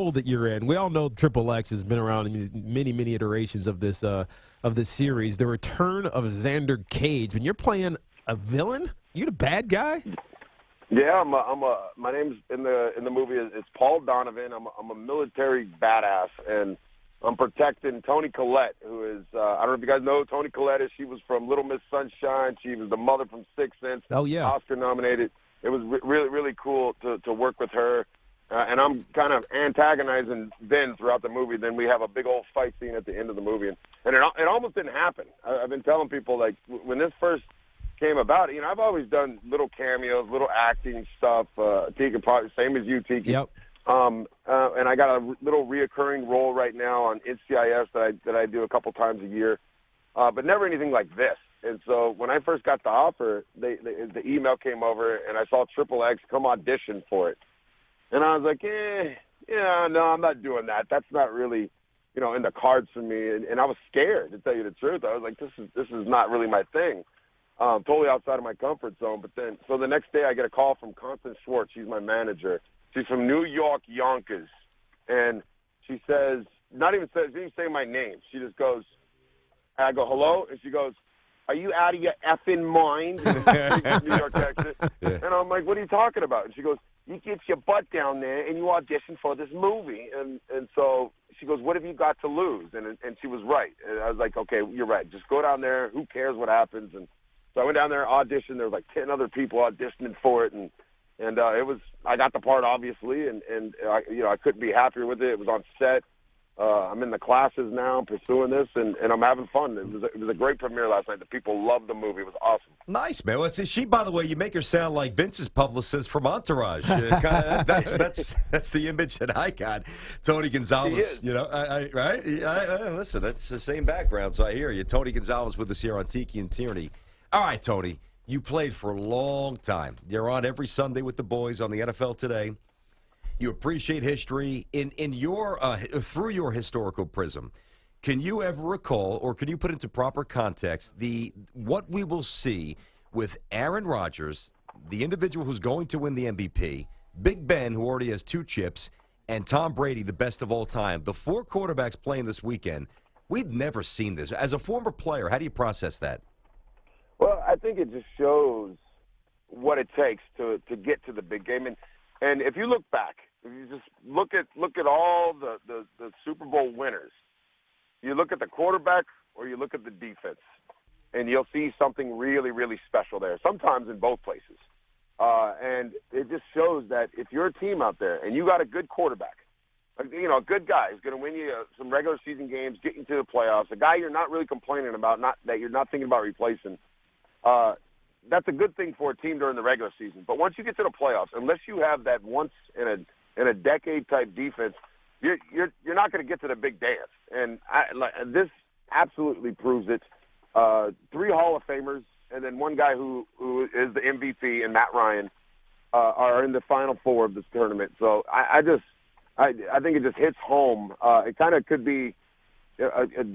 role that you're in. We all know Triple X has been around in many iterations of this series. The return of Xander Cage. When you're playing a villain, you're the bad guy. Yeah, my name's in the movie is Paul Donovan. I'm a military badass, and I'm protecting Toni Collette, who is I don't know if you guys know who Toni Collette is. She was from Little Miss Sunshine. She was the mother from Sixth Sense. Oh yeah, Oscar nominated. It was really cool to work with her, and I'm kind of antagonizing Ben throughout the movie. Then we have a big old fight scene at the end of the movie, and it almost didn't happen. I've been telling people, like, when this first came about, I've always done little cameos, little acting stuff. Tiki, probably same as you, Tiki. Yep. And I got a little reoccurring role right now on NCIS that I do a couple times a year, but never anything like this. And so when I first got the offer, the email came over, and I saw Triple X come audition for it. And I was like, no, I'm not doing that. That's not really, in the cards for me. And I was scared, to tell you the truth. I was like, this is not really my thing. Totally outside of my comfort zone. But then, so the next day I get a call from Constance Schwartz. She's my manager. She's from New York, Yonkers. And she says, she didn't even say my name. She just goes, I go, hello? And she goes, are you out of your effing mind? New York accent. Yeah. And I'm like, what are you talking about? And she goes, you get your butt down there and you audition for this movie. And so she goes, what have you got to lose? And she was right. And I was like, okay, you're right. Just go down there. Who cares what happens? And so I went down there, auditioned. There was like 10 other people auditioning for it. And I got the part, obviously. And I couldn't be happier with it. It was on set. I'm in the classes now, pursuing this, and I'm having fun. It was a great premiere last night. The people loved the movie. It was awesome. Nice, man. Well, she, by the way, you make her sound like Vince's publicist from Entourage. That's the image that I got. Tony Gonzalez, right? Listen, that's the same background, so I hear you. Tony Gonzalez with us here on Tiki and Tierney. All right, Tony, you played for a long time. You're on every Sunday with the boys on the NFL Today. You appreciate history in your through your historical prism. Can you ever recall, or can you put into proper context what we will see with Aaron Rodgers, the individual who's going to win the MVP, Big Ben, who already has 2 chips, and Tom Brady, the best of all time? The 4 quarterbacks playing this weekend. We've never seen this. As a former player, how do you process that? Well, I think it just shows what it takes to get to the big game. And if you look back, if you just look at all the Super Bowl winners, you look at the quarterback or you look at the defense, and you'll see something really, really special there, sometimes in both places. And it just shows that if you're a team out there and you got a good quarterback, a good guy who's going to win you some regular season games, get you to the playoffs, a guy you're not really complaining about, that you're not thinking about replacing, that's a good thing for a team during the regular season. But once you get to the playoffs, unless you have that once in a decade type defense, you're not going to get to the big dance. And this absolutely proves it. 3 Hall of Famers, and then one guy who is the MVP, and Matt Ryan, are in the Final Four of this tournament. So I think it just hits home. It kind of could be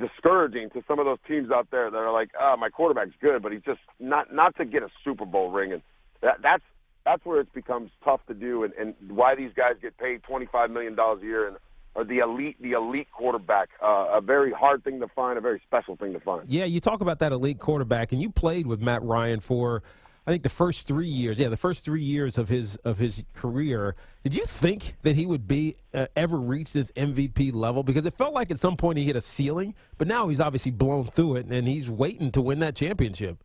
discouraging to some of those teams out there that are like, my quarterback's good, but he's just not to get a Super Bowl ring. And that's where it becomes tough to do, and why these guys get paid $25 million a year and are the elite quarterback. A very hard thing to find, a very special thing to find. Yeah, you talk about that elite quarterback, and you played with Matt Ryan for, I think, the first 3 years. Yeah, the first 3 years of his career. Did you think that he would ever reach this MVP level? Because it felt like at some point he hit a ceiling, but now he's obviously blown through it, and he's waiting to win that championship.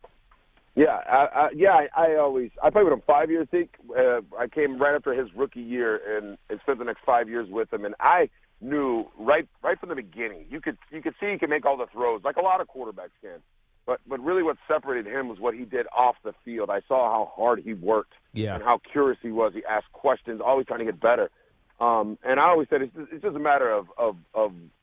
Yeah, I played with him 5 years. I came right after his rookie year and spent the next 5 years with him, and I knew right from the beginning. You could see he could make all the throws, like a lot of quarterbacks can. But really what separated him was what he did off the field. I saw how hard he worked and how curious he was. He asked questions, always trying to get better. And I always said it's just a matter of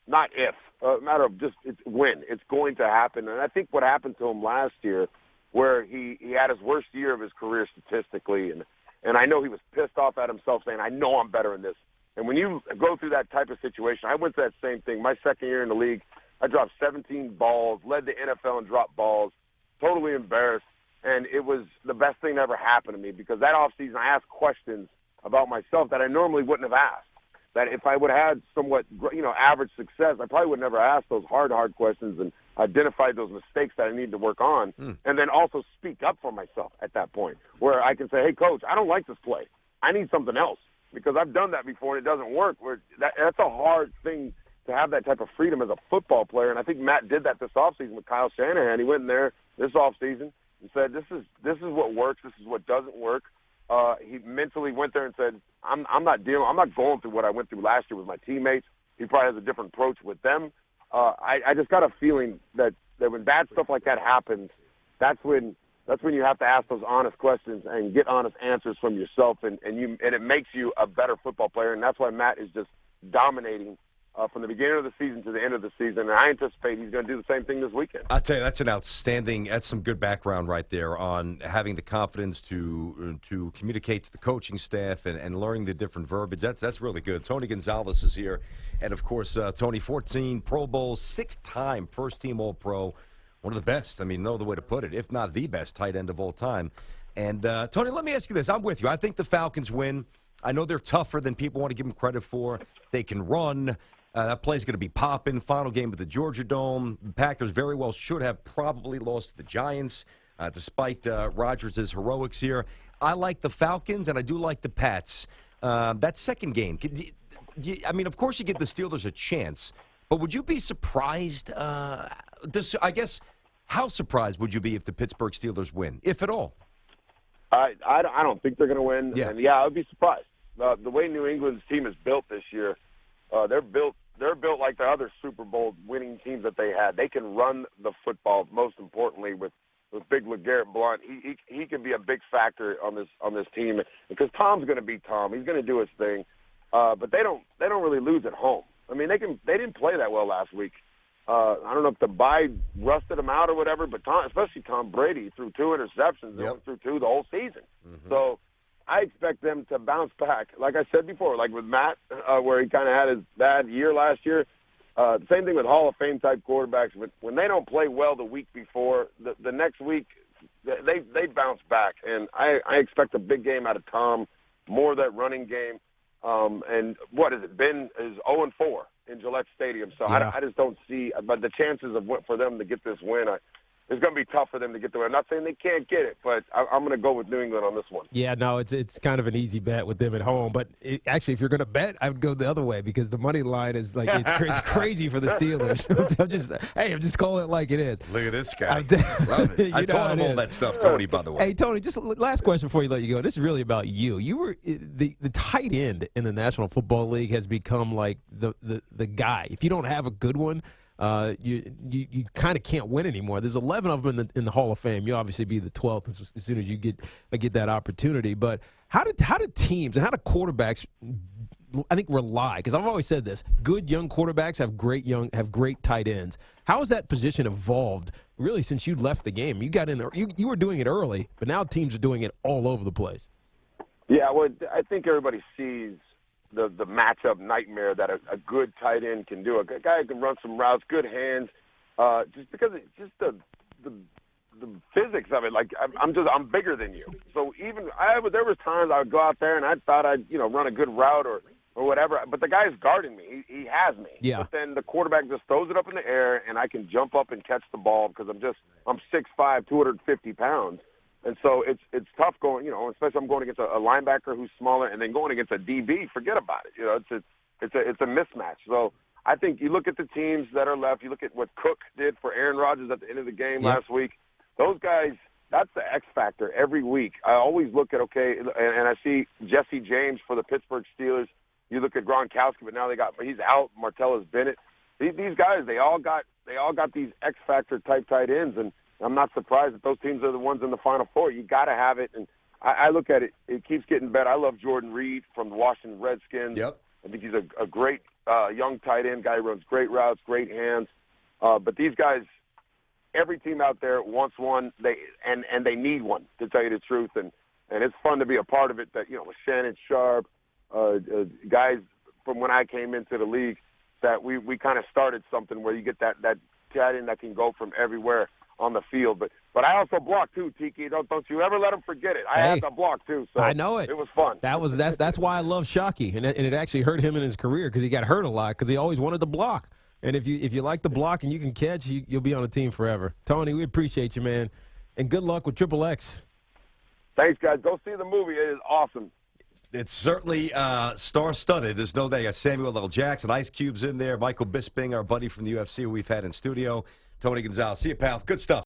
not if, a matter of just it's when. It's going to happen. And I think what happened to him last year, where he had his worst year of his career statistically, and I know he was pissed off at himself saying, I know I'm better in this. And when you go through that type of situation, I went through that same thing. My second year in the league, I dropped 17 balls, led the NFL in drop balls, totally embarrassed. And it was the best thing that ever happened to me, because that offseason I asked questions about myself that I normally wouldn't have asked. that if I would have had somewhat, average success, I probably would never ask those hard questions and identified those mistakes that I need to work on, and then also speak up for myself at that point, where I can say, hey, coach, I don't like this play. I need something else, because I've done that before and it doesn't work. That's a hard thing to have, that type of freedom as a football player, and I think Matt did that this offseason with Kyle Shanahan. He went in there this offseason and said, this is what works, this is what doesn't work. He mentally went there and said, I'm not going through what I went through last year with my teammates. He probably has a different approach with them. I just got a feeling that when bad stuff like that happens, that's when you have to ask those honest questions and get honest answers from yourself, and it makes you a better football player. And that's why Matt is just dominating from the beginning of the season to the end of the season. And I anticipate he's going to do the same thing this weekend. I'll tell you, that's some good background right there on having the confidence to communicate to the coaching staff and learning the different verbiage. That's really good. Tony Gonzalez is here. And, of course, Tony, 14 Pro Bowls, 6-time first-team All-Pro, one of the best. I mean, no other way to put it, if not the best tight end of all time. And, Tony, let me ask you this. I'm with you. I think the Falcons win. I know they're tougher than people want to give them credit for. They can run. That play's going to be popping. Final game at the Georgia Dome. The Packers very well should have probably lost to the Giants, despite Rodgers' heroics here. I like the Falcons, and I do like the Pats. That second game, I mean, of course you give the Steelers a chance, but would you be surprised? I guess, how surprised would you be if the Pittsburgh Steelers win, if at all? I don't think they're going to win. Yeah. And, I would be surprised. The way New England's team is built this year, they're built like the other Super Bowl winning teams that they had. They can run the football. Most importantly, with big LeGarrette Blount, he can be a big factor on this team, because Tom's going to be Tom. He's going to do his thing, but they don't really lose at home. I mean, they didn't play that well last week. I don't know if the bye rusted them out or whatever, but especially Tom Brady, threw 2 interceptions. They went through 2 the whole season. Mm-hmm. So I expect them to bounce back. Like I said before, like with Matt, where he kind of had his bad year last year. Same thing with Hall of Fame type quarterbacks. When they don't play well the week before, the next week they bounce back. And I expect a big game out of Tom, more of that running game. And what has it been? Is 0-4 in Gillette Stadium. So I just don't see. But the chances for them to get this win, it's going to be tough for them to get the win. I'm not saying they can't get it, but I'm going to go with New England on this one. Yeah, no, it's kind of an easy bet with them at home. But actually, if you're going to bet, I would go the other way, because the money line is like it's crazy for the Steelers. I'm just calling it like it is. Look at this guy. Love it. I told him all that stuff, Tony, by the way. Hey, Tony, just last question before you let you go. This is really about you. You were the tight end in the National Football League has become like the guy. If you don't have a good one, you kind of can't win anymore. There's 11 of them in the Hall of Fame. You obviously be the 12th as soon as you get that opportunity. But how do teams and how do quarterbacks, I think, rely? Because I've always said this: good young quarterbacks have great tight ends. How has that position evolved really since you left the game? You got in there, you were doing it early, but now teams are doing it all over the place. Yeah, well, I think everybody sees the matchup nightmare that a good tight end can do. A guy who can run some routes, good hands, just because it's just the physics of it. Like I'm bigger than you. So there was times I would go out there and I thought I'd run a good route or whatever, but the guy's guarding me. He has me. Yeah. But then the quarterback just throws it up in the air and I can jump up and catch the ball because I'm 6'5", 250 pounds. And so it's tough going, especially I'm going against a linebacker who's smaller, and then going against a DB, forget about it. It's a mismatch. So I think you look at the teams that are left, you look at what Cook did for Aaron Rodgers at the end of the game last week. Those guys, that's the X factor every week. I always look at, and I see Jesse James for the Pittsburgh Steelers. You look at Gronkowski, but now he's out, Martellus Bennett. These guys, they all got these X factor type tight ends, and I'm not surprised that those teams are the ones in the Final Four. You got to have it, and I look at it. It keeps getting better. I love Jordan Reed from the Washington Redskins. Yep. I think he's a great young tight end guy who runs great routes, great hands. But these guys, every team out there wants one. They need one, to tell you the truth. And it's fun to be a part of it. That with Shannon Sharp, guys from when I came into the league, that we kind of started something where you get that tight end that can go from everywhere. on the field. But I also blocked too, Tiki. Don't you ever let him forget it. I had to block too. So I know it. It was fun. That's why I love Shockey, and it actually hurt him in his career because he got hurt a lot because he always wanted to block. And if you like to block and you can catch, you'll be on the team forever. Tony, we appreciate you, man, and good luck with Triple X. Thanks, guys. Go see the movie. It is awesome. It's certainly star-studded. There's no doubt. Samuel L. Jackson, Ice Cube's in there. Michael Bisping, our buddy from the UFC, who we've had in studio. Tony Gonzalez. See you, pal. Good stuff.